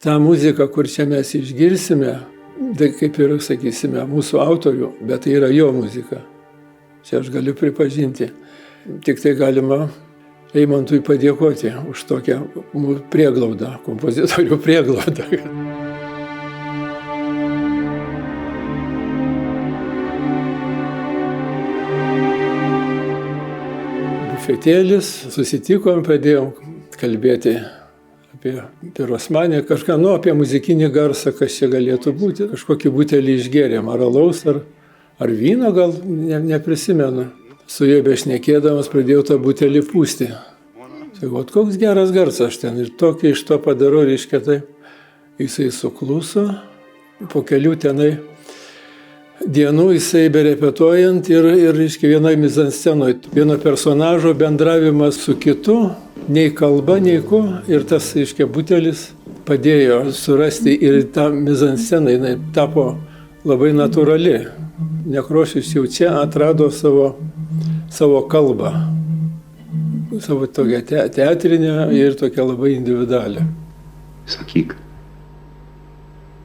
Ta muzika, kur čia mes išgirsime, tai kaip ir, sakysime, mūsų autorių, bet tai yra jo muzika. Čia aš galiu pripažinti. Tik tai galima Eimantui padėkoti už tokią prieglaudą, kompozitorių prieglaudą. Bufetėlis, susitikom, pradėjom kalbėti apie pirosmanę, kažką, apie muzikinį garsą, kas čia galėtų būti. Kažkokį butelį išgėrėm, ar alaus, ar vyno, gal neprisimenu. Su juo bešnekėdamas pradėjau tą butelį pūsti. Sakau, koks geras garsas ten ir tokį iš to padarau, reiškia tai. Jisai sukluso, po kelių tenai dienų jisai berepetuojant ir reiškia, vienai mizanscenoj, vieno personažo bendravimas su kitu, nei kalba, nei ko, ir tas, reiškia, butelis padėjo surasti ir tą mizansceną, jinai tapo labai natūrali. Nekrošius jau čia atrado savo kalbą, savo tokią teatrinę ir tokią labai individualią. Sakyk,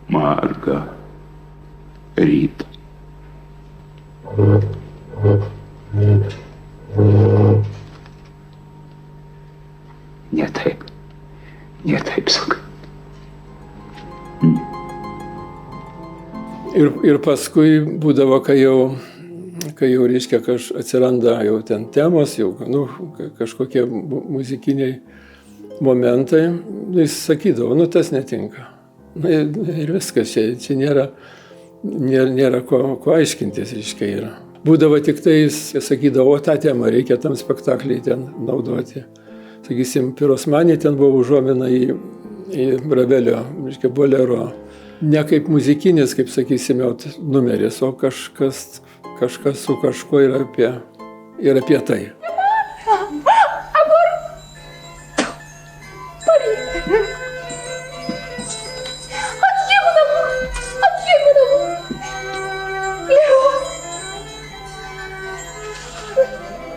marga rytą. Ne taip sakai. Ir paskui būdavo, kai jau reiškia, atsiranda jau ten temos, jau kažkokie muzikiniai momentai, jis sakydavo, tas netinka. Ir viskas, čia nėra ko aiškintis, reiškia, yra. Būdavo tik tai, jis sakydavo, tą temą reikia tam spektaklį ten naudoti. Sakysim, pirosmanė ten buvo užuomina į Ravelio, reiškia, bolero. Ne kaip muzikinis, kaip sakysime, numeris, o kažkas su kažko ir apie tai.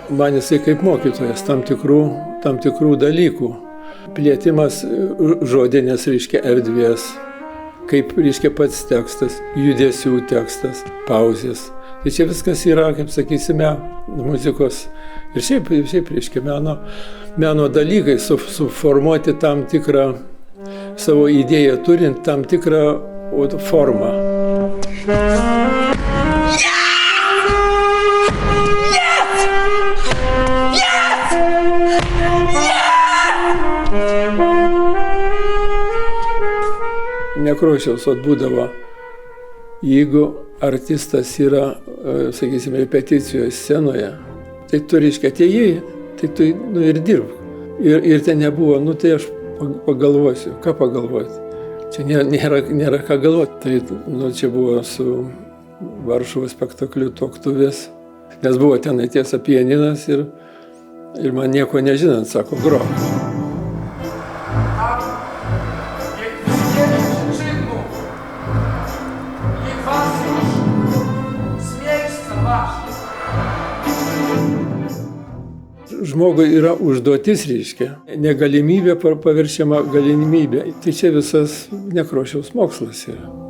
Man jisai kaip mokytojas tam tikrų dalykų. Plėtimas žodinės, reiškia, erdvės. Kaip, reiškia, pats tekstas, judesių tekstas, pauzės. Tai čia viskas yra, kaip sakysime, muzikos ir šiaip reiškia, meno dalykai, suformuoti tam tikrą savo idėją, turint tam tikrą formą. Nekrošiaus būdavo, jeigu artistas yra, sakysime, repeticijoje scenoje, tai tu, reiškia, atėjai, tai tu ir dirb. Ir ten nebuvo, tai aš pagalvosiu, ką pagalvoti. Čia nėra ką galvoti. Tai čia buvo su Varšuvos spektakliu Tuoktuvės, nes buvo ten tiesa pianinas ir man nieko nežinant, sako, grok. Žmogui yra užduotis, reiškia, negalimybė paverčiama galimybė. Tai čia visas Nekrošiaus mokslas yra.